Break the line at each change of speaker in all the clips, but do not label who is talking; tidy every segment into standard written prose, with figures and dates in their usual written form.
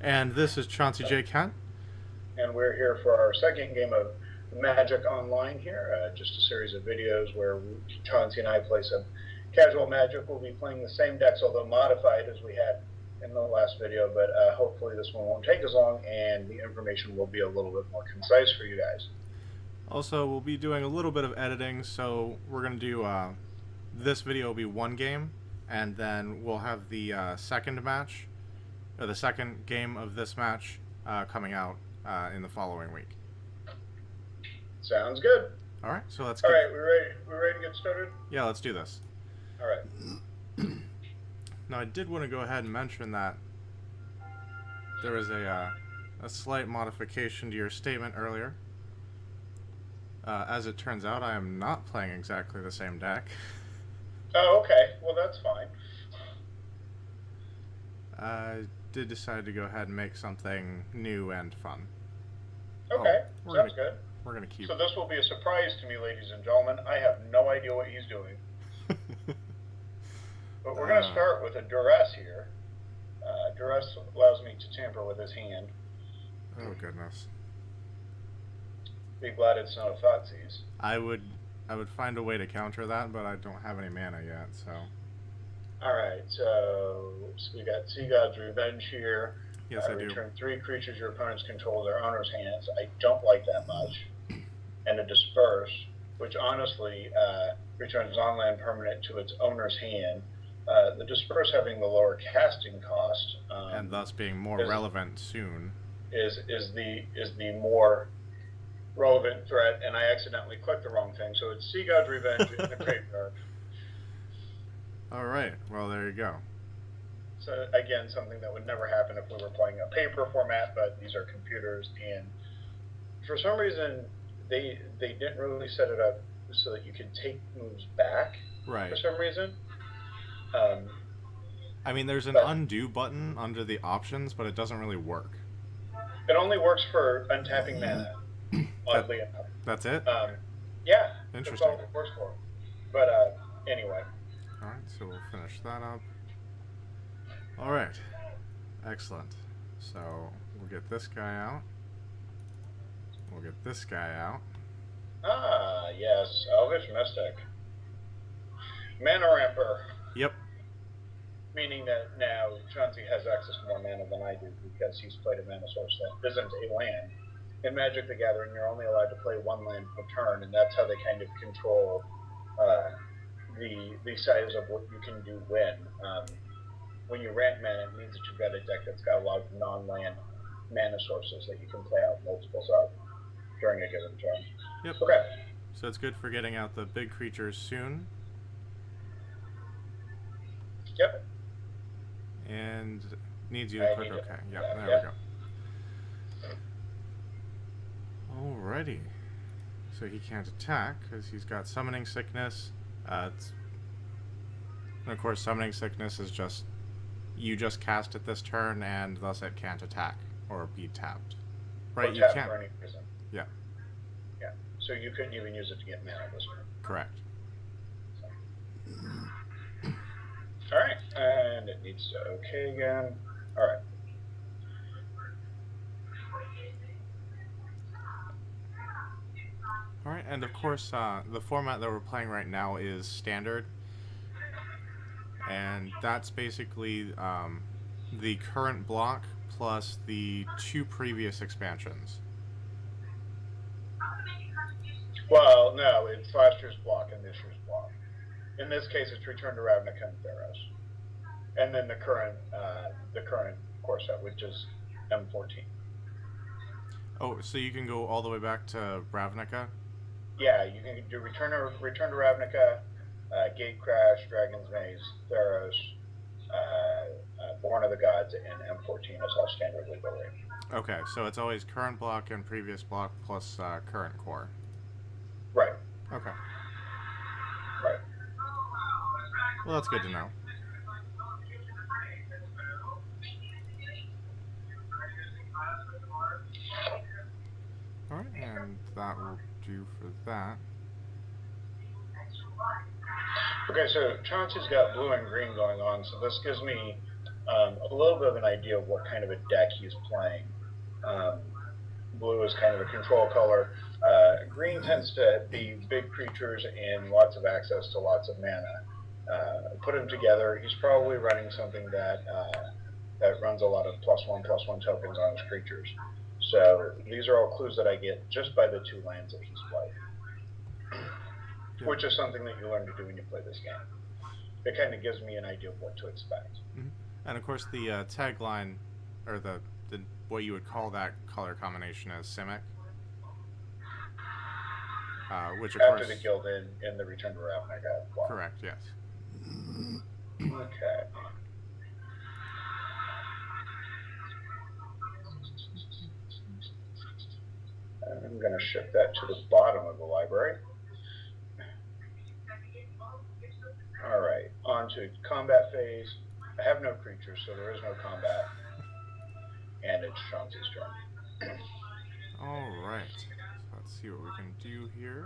And this is Chauncey J. Kent.
And we're here for our second game of Magic Online here, just a series of videos where Chauncey and I play some casual Magic. We'll be playing the same decks, although modified as we had in the last video, but hopefully this one won't take as long and the information will be a little bit more concise for you guys.
Also, we'll be doing a little bit of editing, so we're going to do this video will be one game, and then we'll have the second match, or the second game of this match coming out in the following week.
Sounds good.
All right, so let's
All
get.
right, we ready? We ready to get started?
Yeah, let's do this.
All right.
Now, I did want to go ahead and mention that there was a slight modification to your statement earlier. As it turns out, I am not playing exactly the same deck.
Oh, okay. Well, that's fine.
I did decide to go ahead and make something new and fun.
Okay, sounds good.
We're gonna keep.
So this will be a surprise to me, ladies and gentlemen. I have no idea what he's doing. But we're going to start with a duress here. Duress allows me to tamper with his hand.
Oh goodness.
Be glad it's not a Thoughtseize.
I would find a way to counter that, but I don't have any mana yet, so.
Alright, so we got Sea God's Revenge here.
Yes, I do.
Return 3 creatures your opponents control their owner's hands. I don't like that much. And a Disperse, which honestly returns non-land permanent to its owner's hand. The Disperse having the lower casting cost,
and thus being more relevant soon,
is the more relevant threat, and I accidentally clicked the wrong thing. So it's Sea God's Revenge in the graveyard.
All right. Well, there you go.
So again, something that would never happen if we were playing a paper format, but these are computers, and for some reason they didn't really set it up so that you could take moves back.
Right.
For some reason.
I mean, there's an undo button under the options, but it doesn't really work.
It only works for untapping mana, oddly enough.
That's it?
Yeah.
Interesting.
That's all it works for. But anyway.
Alright, so we'll finish that up. Alright. Excellent. So, we'll get this guy out. We'll get this guy out.
Ah, yes. Elvish Mystic. Mana Ramper.
Yep.
Meaning that now Chauncey has access to more mana than I do because he's played a mana source that isn't a land. In Magic the Gathering, you're only allowed to play one land per turn, and that's how they kind of control the size of what you can do when you rent mana, it means that you've got a deck that's got a lot of non-land mana sources that you can play out multiples of during a given turn.
Yep.
Okay.
So it's good for getting out the big creatures soon.
Yep.
And needs you to click OK. Yep, there we go. Alrighty. So he can't attack because he's got Summoning Sickness. And of course, Summoning Sickness is just you just cast it this turn, and thus it can't attack or be tapped. Right?
You can't. For any reason.
Yeah.
Yeah. So you couldn't even use it to get mana this turn.
Correct.
All right, and it needs to OK again. All right.
All right, and of course, the format that we're playing right now is Standard, and that's basically the current block plus the 2 previous expansions.
Well, no, it's last year's block and this year's block. In this case, it's Return to Ravnica and Theros, and then the current core set, which is M14.
Oh, so you can go all the way back to Ravnica?
Yeah, you can do Return to Ravnica, Gatecrash, Dragon's Maze, Theros, Born of the Gods, and M14 is all standard legal range.
Okay, so it's always current block and previous block plus current core.
Right.
Okay.
Right.
Well, that's good to know. Alright, and that will do for that.
Okay, so Chauncey's got blue and green going on, so this gives me a little bit of an idea of what kind of a deck he's playing. Um, Blue is kind of a control color. Green tends to be big creatures and lots of access to lots of mana. Put them together, he's probably running something that runs a lot of +1/+1 tokens on his creatures. So these are all clues that I get just by the 2 lands that he's played, which is something that you learn to do when you play this game. It kind of gives me an idea of what to expect.
Mm-hmm. And of course, the tagline, or the what you would call that color combination is Simic. Which of
After
course,
the Guild in the Return to Ravnica.
Correct, yes.
Okay. I'm going to shift that to the bottom of the library. Alright, on to combat phase. I have no creatures, so there is no combat. And it's Chauncey's turn.
Alright. So let's see what we can do here.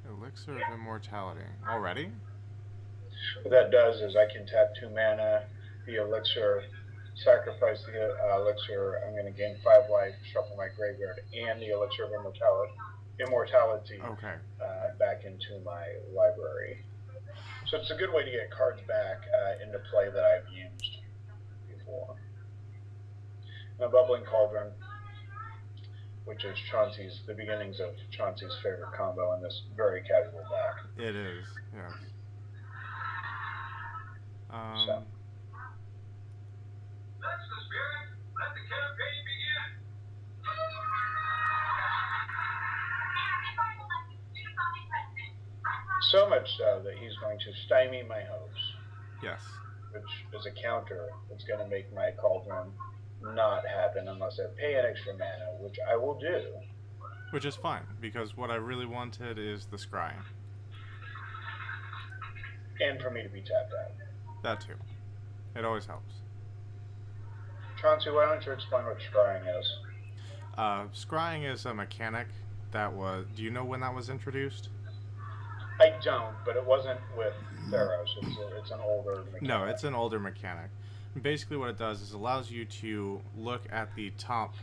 Elixir of Immortality. Already?
What that does is I can tap 2 mana, the elixir, sacrifice the elixir, I'm going to gain 5 life, shuffle my graveyard, and the elixir of immortality
Okay.
Back into my library. So it's a good way to get cards back into play that I've used before. Now, Bubbling Cauldron, which is the beginnings of Chauncey's favorite combo in this very casual deck.
It is, yes.
So.
That's the spirit. Let the campaign begin.
So much so that he's going to stymie my hopes.
Yes.
Which is a counter that's going to make my Cauldron not happen unless I pay an extra mana, which I will do.
Which is fine, because what I really wanted is the Scry.
And for me to be tapped out.
That too. It always helps.
Chauncey, why don't you explain what scrying is?
Scrying is a mechanic that was... Do you know when that was introduced?
I don't, but it wasn't with Theros. It's an older mechanic.
No, it's an older mechanic. Basically what it does is allows you to look at the top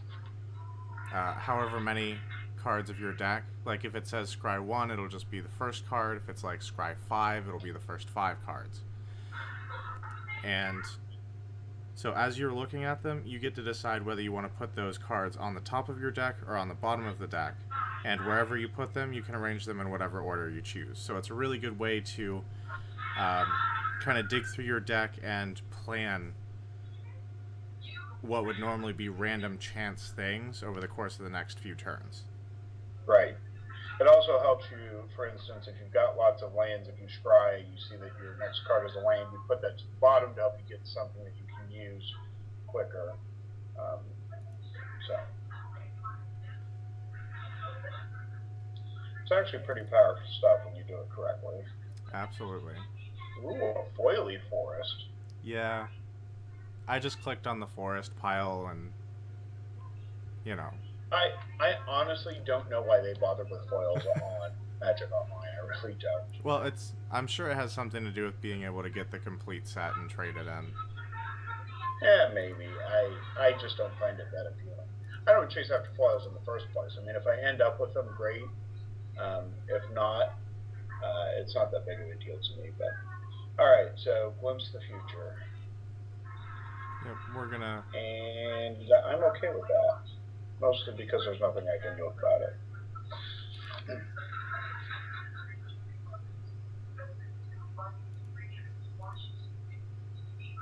however many cards of your deck. Like if it says Scry 1, it'll just be the first card. If it's like Scry 5, it'll be the first 5 cards. And so as you're looking at them, you get to decide whether you want to put those cards on the top of your deck or on the bottom of the deck. And wherever you put them, you can arrange them in whatever order you choose. So it's a really good way to kind of dig through your deck and plan what would normally be random chance things over the course of the next few turns.
Right. It also helps you, for instance, if you've got lots of lands, if you scry, you see that your next card is a land, you put that to the bottom to help you get something that you can use quicker. So it's actually pretty powerful stuff when you do it correctly.
Absolutely.
Ooh, a foily forest.
Yeah. I just clicked on the forest pile and, you know.
I honestly don't know why they bothered with foils on Magic Online. I really don't.
Well, I'm sure it has something to do with being able to get the complete set and trade it in.
Yeah, maybe. I just don't find it that appealing. I don't chase after foils in the first place. I mean, if I end up with them, great. If not, it's not that big of a deal to me. But all right, so glimpse the future.
Yep, we're gonna.
And I'm okay with that, mostly because there's nothing I can do about it.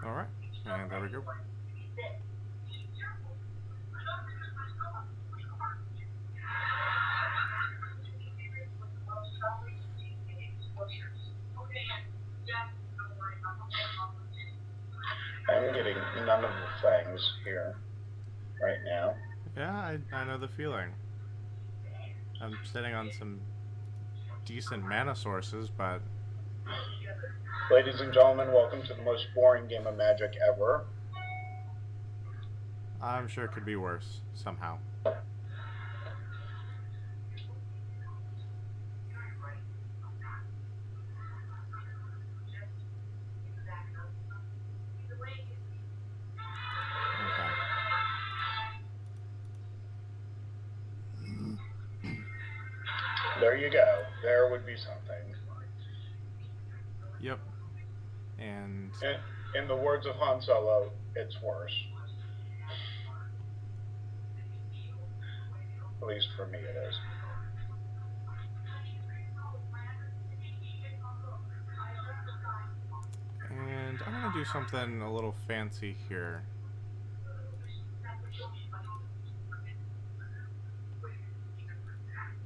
All right, and there we go.
none of the things here right now.
Yeah, I know the feeling. I'm sitting on some decent mana sources, but
Ladies and gentlemen, welcome to the most boring game of Magic ever.
I'm sure it could be worse somehow. Okay.
There you go. There would be something.
Yep. And
In the words of Han Solo, it's worse. At least for me it is.
I'm gonna do something a little fancy here.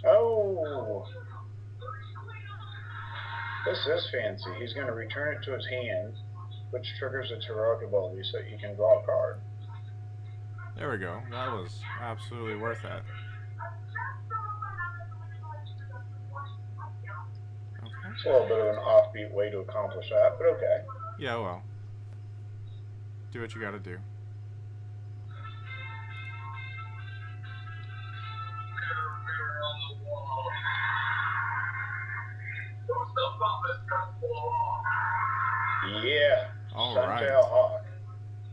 Oh! This is fancy. He's going to return it to his hand, which triggers its heroic ability so you can draw a card.
There we go. That was absolutely worth it. Okay.
It's a little bit of an offbeat way to accomplish that, but okay.
Yeah, well. Do what you gotta do.
Yeah.
All
Suntail
right.
Hawk.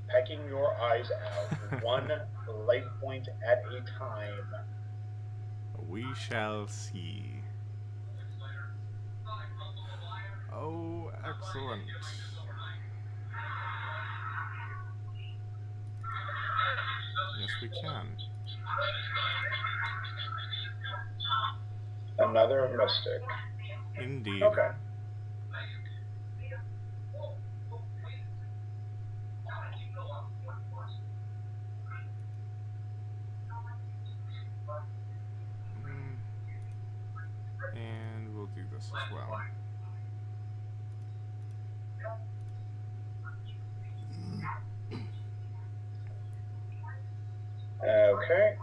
Pecking your eyes out. One life point at a time.
We shall see. Oh, excellent. Yes, we can.
Another mystic.
Indeed.
Okay.
And we'll do this as well.
Okay.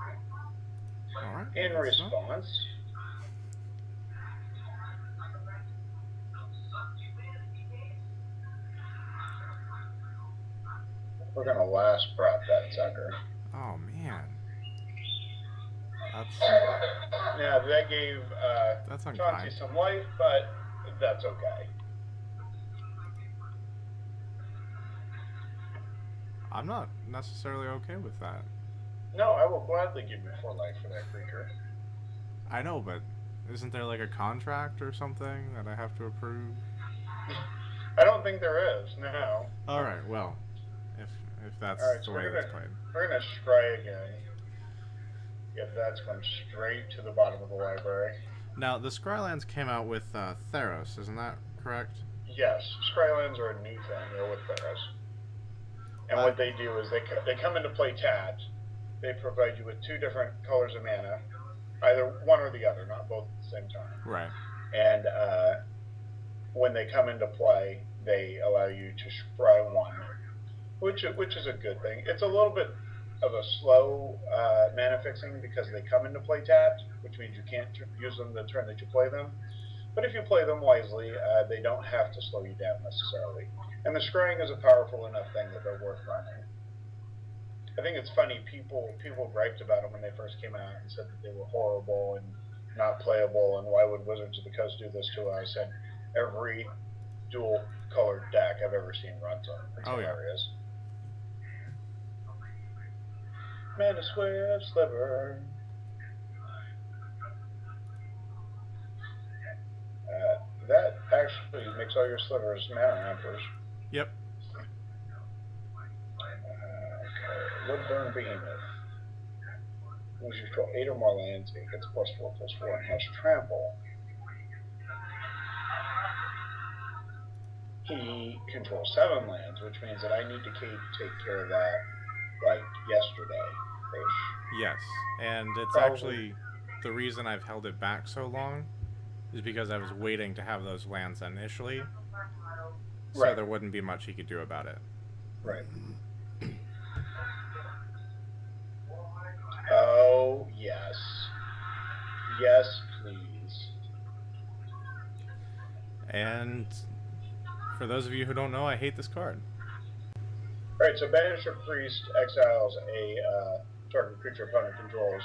All right.
In response, we're going to last prep that sucker.
Oh, man.
Now, that gave
That's
Chauncey
unkind.
some life, but that's okay.
I'm not necessarily okay with that.
No, I will gladly give you 4 life for that creature.
I know, but isn't there like a contract or something that I have to approve?
I don't think there is, no.
All right, well, if that's
All right,
the
so
way
we're
that's
gonna
played.
we're gonna scry again. Yep, that's going straight to the bottom of the library.
Now, the Scrylands came out with Theros, isn't that correct?
Yes, Scrylands are a new thing. They're with Theros. And what they do is they come into play tapped. They provide you with 2 different colors of mana, either one or the other, not both at the same time.
Right.
And when they come into play, they allow you to scry 1, which is a good thing. It's a little bit of a slow mana fixing because they come into play tapped, which means you can't use them the turn that you play them. But if you play them wisely, they don't have to slow you down necessarily. And the scrying is a powerful enough thing that they're worth running. I think it's funny, people griped about them when they first came out and said that they were horrible and not playable, and why would Wizards of the Coast do this to us? And every dual-colored deck I've ever seen runs them. It's hilarious. Mana Swift Sliver. That actually makes all your slivers mana hampers.
Yep.
Okay, Woodburn Behemoth. When you control 8 or more lands, it gets +4/+4 and has trample. He controls 7 lands, which means that I need to take care of that like yesterday-ish.
Yes, and it's
Probably.
actually the reason I've held it back so long is because I was waiting to have those lands initially, so
Right.
there wouldn't be much he could do about it.
Right. Oh, yes. Yes, please.
And for those of you who don't know, I hate this card.
Alright, so Banisher Priest exiles a target creature opponent controls.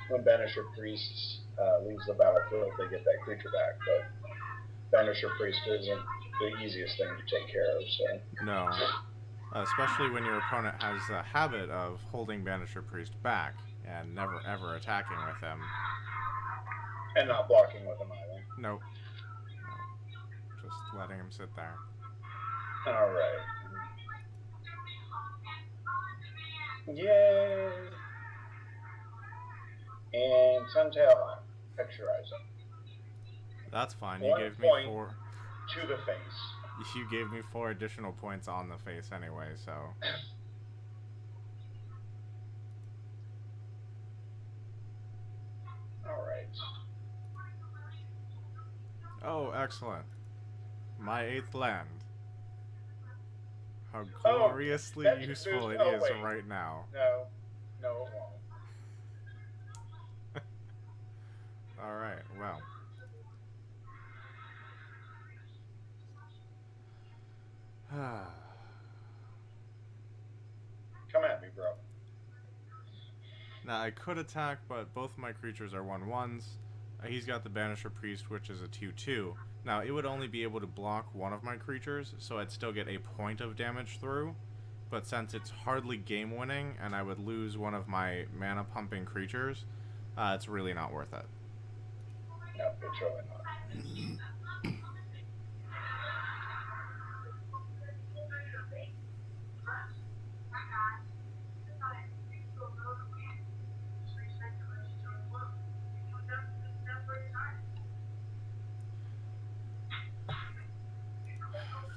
When Banisher Priest leaves the battlefield, they get that creature back, but Banisher Priest isn't the easiest thing to take care of, so.
No. Especially when your opponent has a habit of holding Banisher Priest back and never ever attacking with him.
And not blocking with him either.
Nope. No. Just letting him sit there.
Alright. Yay! And Suntail Picturizing.
That's fine. You
1
gave me
point
4.
to the face.
You gave me 4 additional points on the face anyway, so.
Alright.
Oh, excellent. My 8th land. How
Oh,
gloriously
that's-
useful it
there's- oh,
is
wait.
right now.
No. No, it won't.
Alright, well.
Come at me, bro.
Now, I could attack, but both my creatures are 1/1s. He's got the Banisher Priest, which is a 2/2. Now, it would only be able to block one of my creatures, so I'd still get a point of damage through. But since it's hardly game-winning, and I would lose one of my mana-pumping creatures, it's really not worth it.
No, it's really not.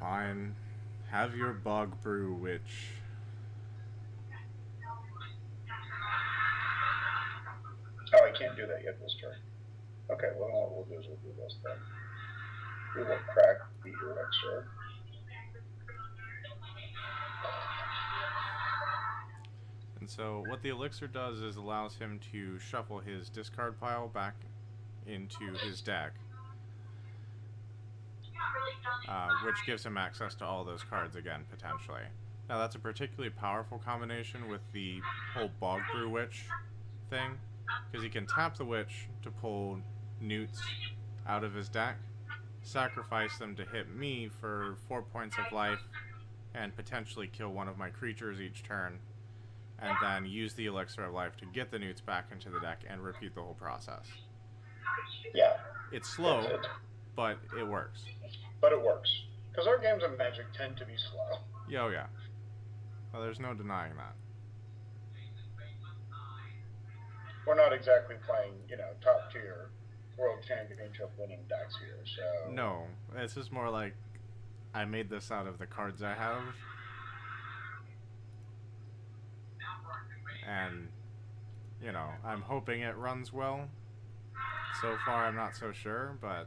Fine. Have your Bog Brew Witch.
Oh, I can't do that yet this turn. Okay, well, what we'll do is we'll do this then. We will crack the elixir.
And so what the elixir does is allows him to shuffle his discard pile back into his deck, which gives him access to all those cards again, potentially. Now that's a particularly powerful combination with the whole Bog Brew Witch thing, because he can tap the Witch to pull Newts out of his deck, sacrifice them to hit me for 4 points of life, and potentially kill one of my creatures each turn, and then use the Elixir of Life to get the Newts back into the deck and repeat the whole process.
Yeah.
It's slow, but it works.
But it works. Because our games of Magic tend to be slow.
Oh yeah. Well, there's no denying that.
We're not exactly playing, top tier world championship winning decks here, so.
No, it's just more like I made this out of the cards I have. And, I'm hoping it runs well. So far, I'm not so sure, but...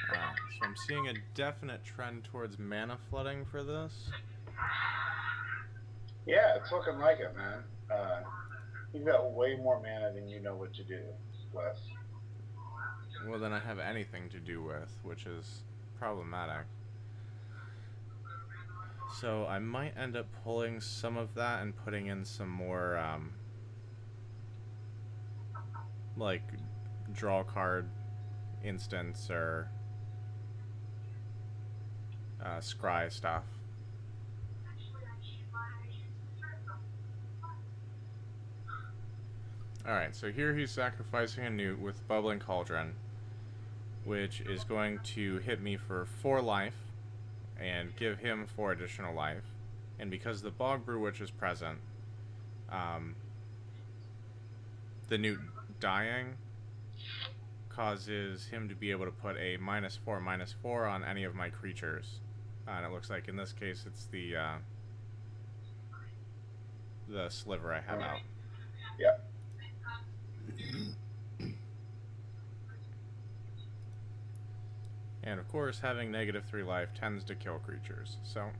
So I'm seeing a definite trend towards mana flooding for this.
Yeah, it's looking like it, man. You've got way more mana than you know what to do with.
Well, then I have anything to do with, which is problematic. So I might end up pulling some of that and putting in some more, like, draw card instance or scry stuff. Alright, so here he's sacrificing a Newt with Bubbling Cauldron, which is going to hit me for 4 life and give him 4 additional life. And because the Bog Brew Witch is present, the Newt dying causes him to be able to put a -4/-4 on any of my creatures. And it looks like in this case it's the sliver I have out.
Yeah.
And of course, having -3 life tends to kill creatures, so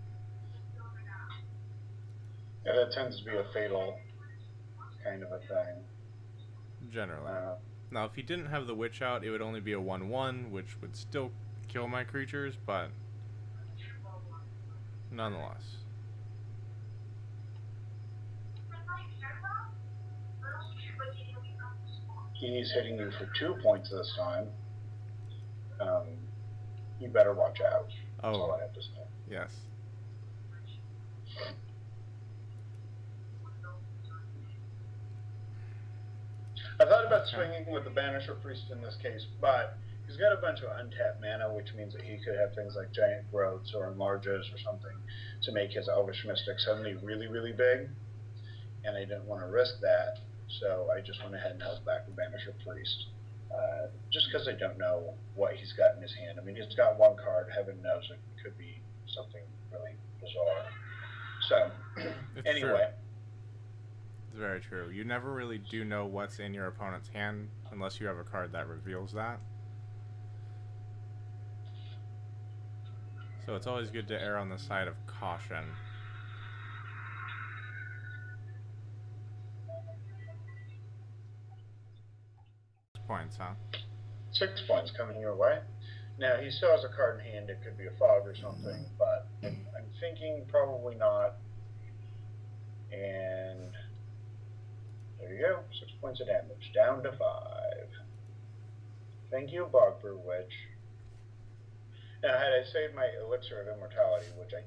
Yeah, that tends to be a fatal kind of a thing.
generally. Now, if he didn't have the witch out, it would only be a 1/1, which would still kill my creatures, but nonetheless.
He's hitting you for 2 points this time. You better watch out. That's all I have to say.
Yes.
I thought about swinging with the Banisher Priest in this case, but he's got a bunch of untapped mana, which means that he could have things like Giant Growths or Enlarges or something to make his Elvish Mystic suddenly really, really big. And I didn't want to risk that, so I just went ahead and held back the Banisher Priest. Just because I don't know what he's got in his hand. I mean, he's got one card. Heaven knows it could be something really bizarre. So, anyway.
It's very true. You never really do know what's in your opponent's hand unless you have a card that reveals that. So it's always good to err on the side of caution. Points, huh?
6 points coming your way. Now, he still has a card in hand. It could be a fog or something, but I'm thinking probably not. And there you go. 6 points of damage. Down to 5. Thank you, Bogbrew Witch. Now, had I saved my Elixir of Immortality, which I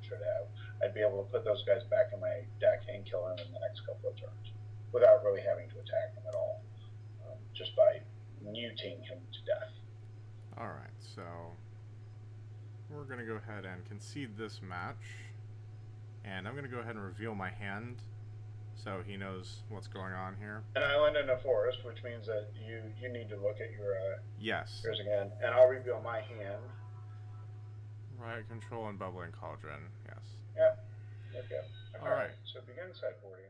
should have, I'd be able to put those guys back in my deck and kill them in the next couple of turns without really having to attack them at all. Just by muting him to death.
Alright, so we're going to go ahead and concede this match. And I'm going to go ahead and reveal my hand so he knows what's going on here.
An island and a forest, which means that you need to look at your
yes.
yours again. And I'll reveal my hand.
Riot Control and Bubbling Cauldron, yes.
Yep. Okay.
Alright.
So begin sideboarding.